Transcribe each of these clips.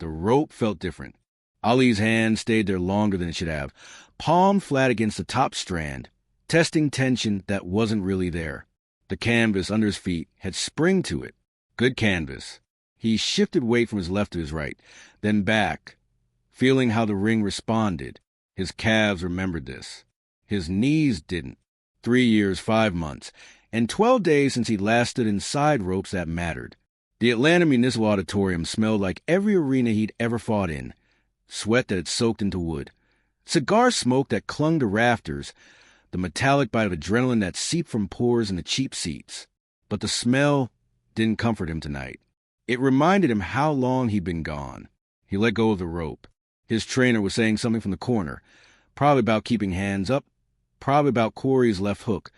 The rope felt different. Ali's hand stayed there longer than it should have, palm flat against the top strand, testing tension that wasn't really there. The canvas under his feet had spring to it. Good canvas. He shifted weight from his left to his right, then back, feeling how the ring responded. His calves remembered this. His knees didn't. 3 years, 5 months, and 12 days since he last stood inside ropes that mattered. The Atlanta Municipal Auditorium smelled like every arena he'd ever fought in. Sweat that had soaked into wood. Cigar smoke that clung to rafters. The metallic bite of adrenaline that seeped from pores in the cheap seats. But the smell didn't comfort him tonight. It reminded him how long he'd been gone. He let go of the rope. His trainer was saying something from the corner, probably about keeping hands up, probably about Quarry's left hook,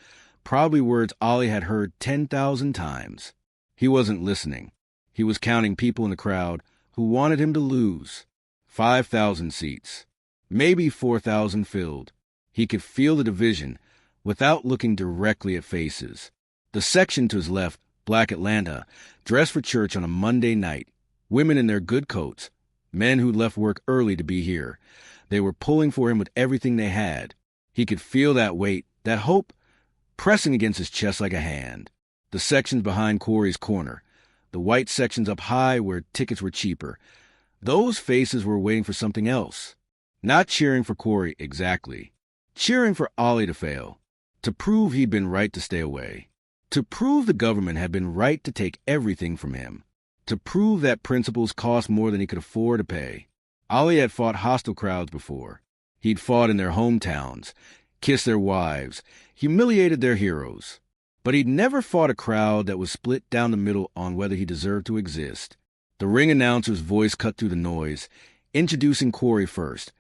probably words Ali had heard 10,000 times. He wasn't listening. He was counting people in the crowd who wanted him to lose. 5,000 seats. Maybe 4,000 filled. He could feel the division without looking directly at faces. The section to his left, Black Atlanta, dressed for church on a Monday night. Women in their good coats. Men who'd left work early to be here. They were pulling for him with everything they had. He could feel that weight, that hope, pressing against his chest like a hand. The sections behind Quarry's corner. The white sections up high where tickets were cheaper. Those faces were waiting for something else. Not cheering for Quarry exactly. Cheering for Ali to fail. To prove he'd been right to stay away. To prove the government had been right to take everything from him. To prove that principles cost more than he could afford to pay. Ali had fought hostile crowds before. He'd fought in their hometowns, kissed their wives, humiliated their heroes. But he'd never fought a crowd that was split down the middle on whether he deserved to exist. The ring announcer's voice cut through the noise, introducing Quarry first,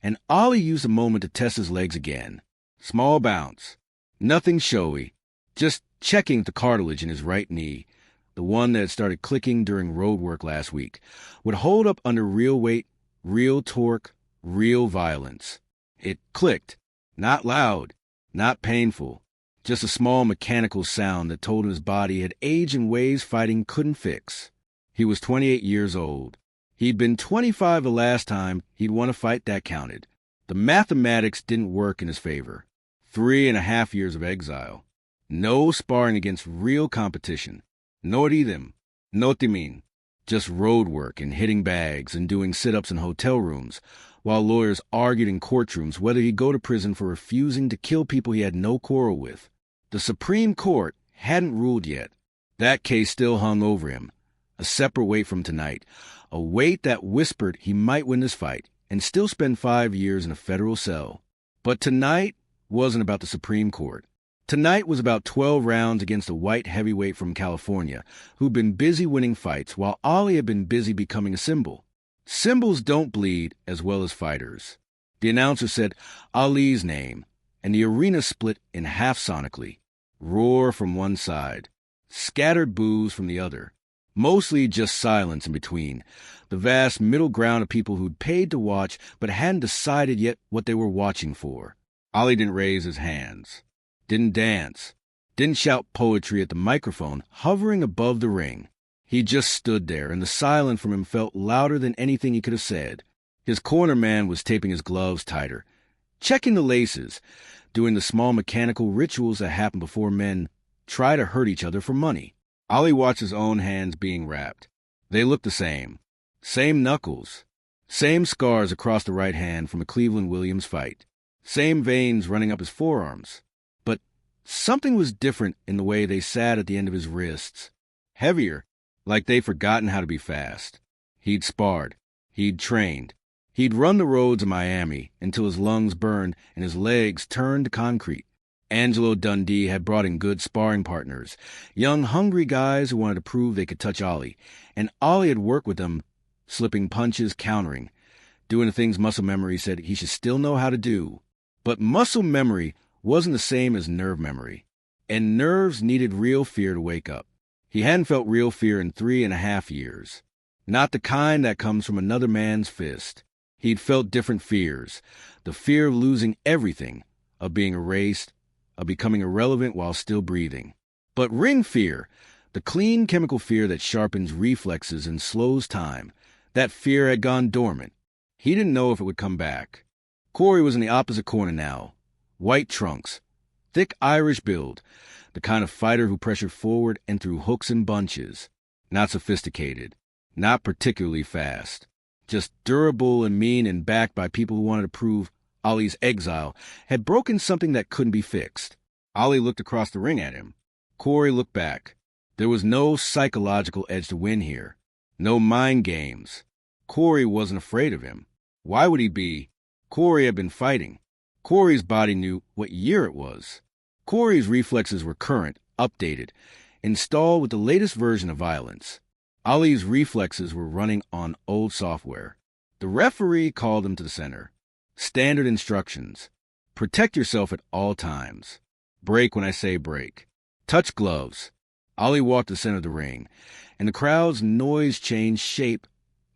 and Ali used the moment to test his legs again. Small bounce. Nothing showy. Just checking the cartilage in his right knee, the one that had started clicking during road work last week, would hold up under real weight, real torque, real violence. It clicked. Not loud, not painful. Just a small mechanical sound that told him his body had aged in ways fighting couldn't fix. He was 28 years old. He'd been 25 the last time he'd won a fight that counted. The mathematics didn't work in his favor. 3.5 years of exile. No sparring against real competition. No idem. No timin. Just road work and hitting bags and doing sit-ups in hotel rooms, while lawyers argued in courtrooms whether he'd go to prison for refusing to kill people he had no quarrel with. The Supreme Court hadn't ruled yet. That case still hung over him. A separate weight from tonight. A weight that whispered he might win this fight and still spend 5 years in a federal cell. But tonight wasn't about the Supreme Court. Tonight was about 12 rounds against a white heavyweight from California who'd been busy winning fights while Ali had been busy becoming a symbol. Symbols don't bleed as well as fighters. The announcer said Ali's name, and the arena split in half sonically. Roar from one side. Scattered boos from the other. Mostly just silence in between. The vast middle ground of people who'd paid to watch but hadn't decided yet what they were watching for. Ali didn't raise his hands. Didn't dance. Didn't shout poetry at the microphone hovering above the ring. He just stood there, and the silence from him felt louder than anything he could have said. His corner man was taping his gloves tighter, checking the laces, doing the small mechanical rituals that happen before men try to hurt each other for money. Ali watched his own hands being wrapped. They looked the same. Same knuckles. Same scars across the right hand from a Cleveland Williams fight. Same veins running up his forearms. But something was different in the way they sat at the end of his wrists. Heavier, like they'd forgotten how to be fast. He'd sparred. He'd trained. He'd run the roads of Miami until his lungs burned and his legs turned to concrete. Angelo Dundee had brought in good sparring partners, young, hungry guys who wanted to prove they could touch Ali, and Ali had worked with them, slipping punches, countering, doing the things muscle memory said he should still know how to do. But muscle memory wasn't the same as nerve memory, and nerves needed real fear to wake up. He hadn't felt real fear in 3.5 years. Not the kind that comes from another man's fist. He'd felt different fears. The fear of losing everything, of being erased, of becoming irrelevant while still breathing. But ring fear, the clean chemical fear that sharpens reflexes and slows time, That fear had gone dormant. He didn't know if it would come back. Quarry was in the opposite corner now. White trunks, thick Irish build, the kind of fighter who pressured forward and threw hooks in bunches. Not sophisticated, not particularly fast. Just durable and mean and backed by people who wanted to prove Ali's exile had broken something that couldn't be fixed. Ali looked across the ring at him. Quarry looked back. There was no psychological edge to win here. No mind games. Quarry wasn't afraid of him. Why would he be? Quarry had been fighting. Quarry's body knew what year it was. Quarry's reflexes were current, updated, installed with the latest version of violence. Ali's reflexes were running on old software. The referee called him to the center. Standard instructions. Protect yourself at all times. Break when I say break. Touch gloves. Ali walked to the center of the ring, and the crowd's noise changed shape,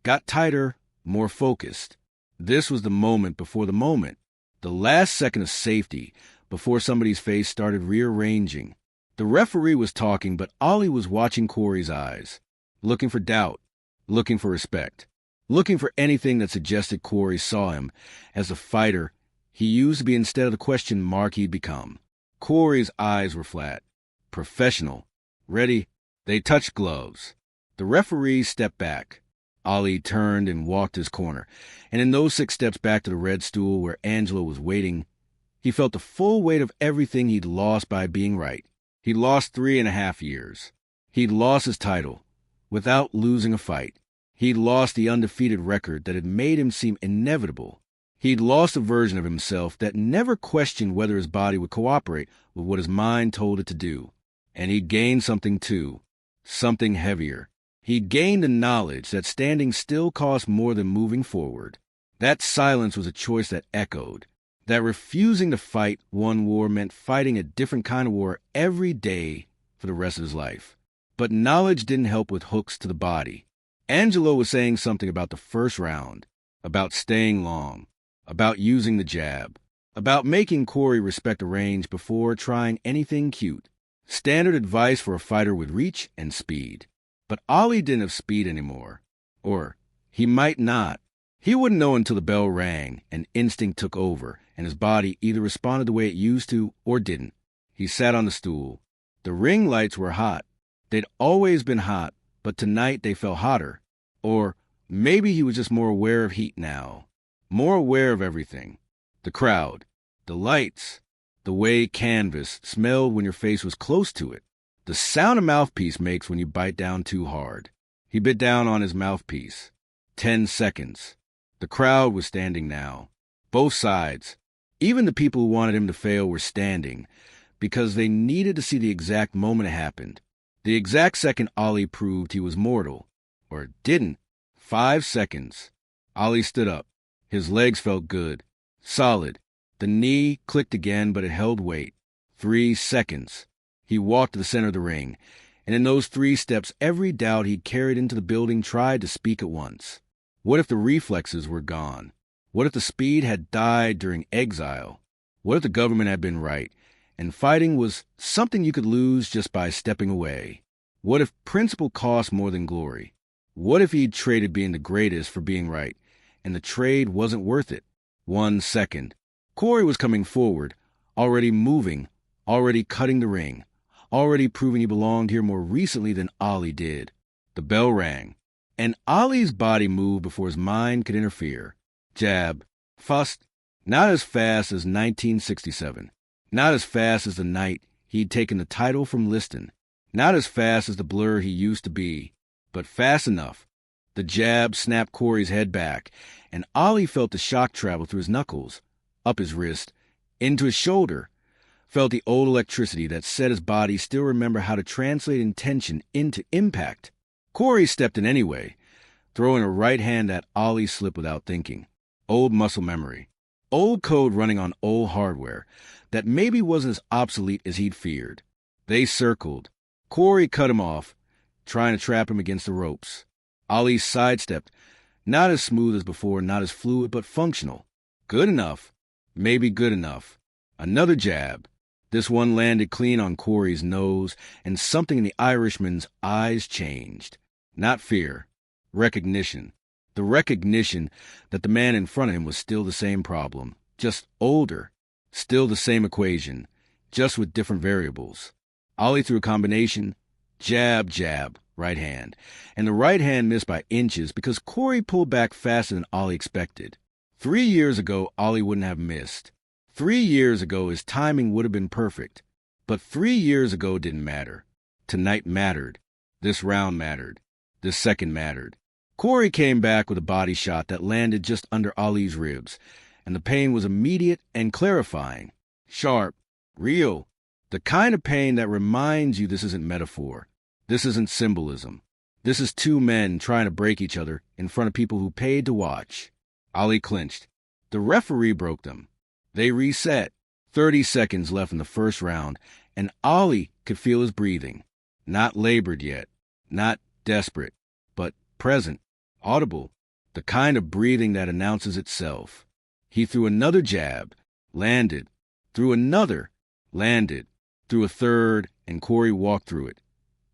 got tighter, more focused. This was the moment before the moment, the last second of safety before somebody's face started rearranging. The referee was talking, but Ali was watching Quarry's eyes, looking for doubt, looking for respect, looking for anything that suggested Quarry saw him as the fighter he used to be instead of the question mark he'd become. Quarry's eyes were flat, professional, ready. They touched gloves. The referee stepped back. Ali turned and walked his corner, and in those 6 steps back to the red stool where Angelo was waiting, he felt the full weight of everything he'd lost by being right. He'd lost 3.5 years. He'd lost his title without losing a fight. He'd lost the undefeated record that had made him seem inevitable. He'd lost a version of himself that never questioned whether his body would cooperate with what his mind told it to do. And he'd gained something too, something heavier. He'd gained the knowledge that standing still cost more than moving forward. That silence was a choice that echoed, that refusing to fight one war meant fighting a different kind of war every day for the rest of his life. But knowledge didn't help with hooks to the body. Angelo was saying something about the first round, about staying long, about using the jab, about making Quarry respect the range before trying anything cute. Standard advice for a fighter with reach and speed. But Ali didn't have speed anymore. Or he might not. He wouldn't know until the bell rang and instinct took over and his body either responded the way it used to or didn't. He sat on the stool. The ring lights were hot. They'd always been hot, but tonight they felt hotter. Or maybe he was just more aware of heat now. More aware of everything. The crowd. The lights. The way canvas smelled when your face was close to it. The sound a mouthpiece makes when you bite down too hard. He bit down on his mouthpiece. 10 seconds. The crowd was standing now. Both sides. Even the people who wanted him to fail were standing because they needed to see the exact moment it happened. The exact second Ali proved he was mortal. Or didn't. 5 seconds. Ali stood up. His legs felt good. Solid. The knee clicked again, but it held weight. 3 seconds. He walked to the center of the ring, and in those 3 steps, every doubt he'd carried into the building tried to speak at once. What if the reflexes were gone? What if the speed had died during exile? What if the government had been right, and fighting was something you could lose just by stepping away? What if principle cost more than glory? What if he'd traded being the greatest for being right, and the trade wasn't worth it? 1 second. Quarry was coming forward, already moving, already cutting the ring, already proving he belonged here more recently than Ali did. The bell rang, and Ali's body moved before his mind could interfere. Jab, fussed, not as fast as 1967, not as fast as the night he'd taken the title from Liston, not as fast as the blur he used to be, but fast enough. The jab snapped Quarry's head back, and Ali felt the shock travel through his knuckles, up his wrist, into his shoulder, felt the old electricity that said his body still remember how to translate intention into impact. Quarry stepped in anyway, throwing a right hand at Ali slipped without thinking. Old muscle memory. Old code running on old hardware that maybe wasn't as obsolete as he'd feared. They circled. Quarry cut him off, trying to trap him against the ropes. Ali sidestepped, not as smooth as before, not as fluid, but functional. Good enough. Maybe good enough. Another jab. This one landed clean on Quarry's nose, and something in the Irishman's eyes changed. Not fear. Recognition. The recognition that the man in front of him was still the same problem, just older, still the same equation, just with different variables. Ali threw a combination, jab, jab, right hand, and the right hand missed by inches because Quarry pulled back faster than Ali expected. 3 years ago, Ali wouldn't have missed. 3 years ago, his timing would have been perfect. But 3 years ago didn't matter. Tonight mattered. This round mattered. This second mattered. Quarry came back with a body shot that landed just under Ali's ribs, and the pain was immediate and clarifying. Sharp. Real. The kind of pain that reminds you this isn't metaphor. This isn't symbolism. This is two men trying to break each other in front of people who paid to watch. Ali clinched. The referee broke them. They reset. 30 seconds left in the first round, and Ali could feel his breathing. Not labored yet. Not desperate. But present. Audible. The kind of breathing that announces itself. He threw another jab. Landed. Threw another. Landed. Threw a third, and Quarry walked through it,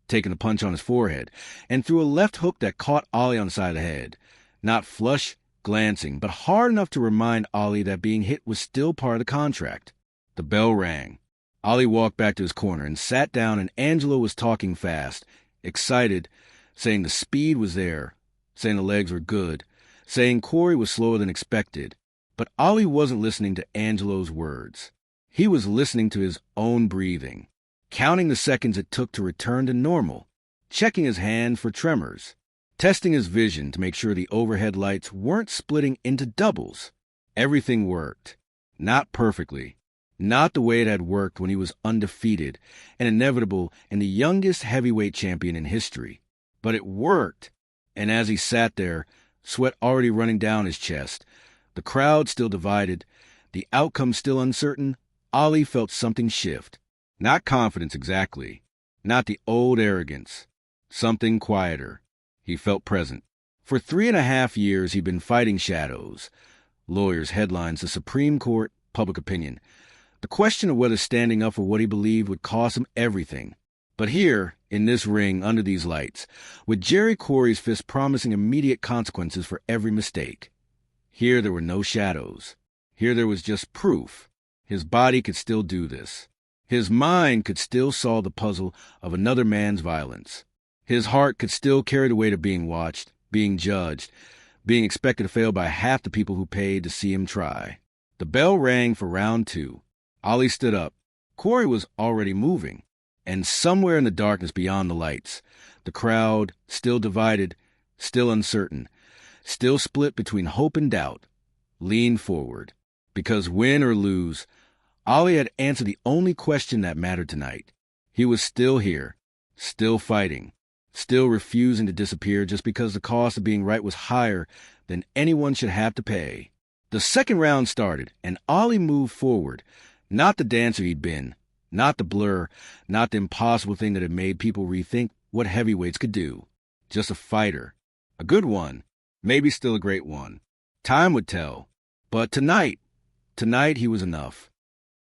taking a punch on his forehead, and threw a left hook that caught Ali on the side of the head. Not flush, glancing, but hard enough to remind Ali that being hit was still part of the contract. The bell rang. Ali walked back to his corner and sat down, and Angelo was talking fast, excited, saying the speed was there, saying the legs were good, saying Quarry was slower than expected. But Ali wasn't listening to Angelo's words. He was listening to his own breathing, counting the seconds it took to return to normal, checking his hand for tremors, testing his vision to make sure the overhead lights weren't splitting into doubles. Everything worked. Not perfectly. Not the way it had worked when he was undefeated and inevitable and the youngest heavyweight champion in history. But it worked. And as he sat there, sweat already running down his chest, the crowd still divided, the outcome still uncertain, Ali felt something shift. Not confidence exactly. Not the old arrogance. Something quieter. He felt present. For 3.5 years he'd been fighting shadows. Lawyers, headlines, the Supreme Court, public opinion. The question of whether standing up for what he believed would cost him everything. But here, in this ring, under these lights, with Jerry Quarry's fist promising immediate consequences for every mistake. Here there were no shadows. Here there was just proof. His body could still do this. His mind could still solve the puzzle of another man's violence. His heart could still carry the weight of being watched, being judged, being expected to fail by half the people who paid to see him try. The bell rang for round 2. Ali stood up. Quarry was already moving. And somewhere in the darkness beyond the lights, the crowd, still divided, still uncertain, still split between hope and doubt, leaned forward. Because win or lose, Ali had answered the only question that mattered tonight. He was still here, still fighting, still refusing to disappear just because the cost of being right was higher than anyone should have to pay. The second round started, and Ali moved forward, not the dancer he'd been, not the blur, not the impossible thing that had made people rethink what heavyweights could do. Just a fighter. A good one. Maybe still a great one. Time would tell. But tonight he was enough.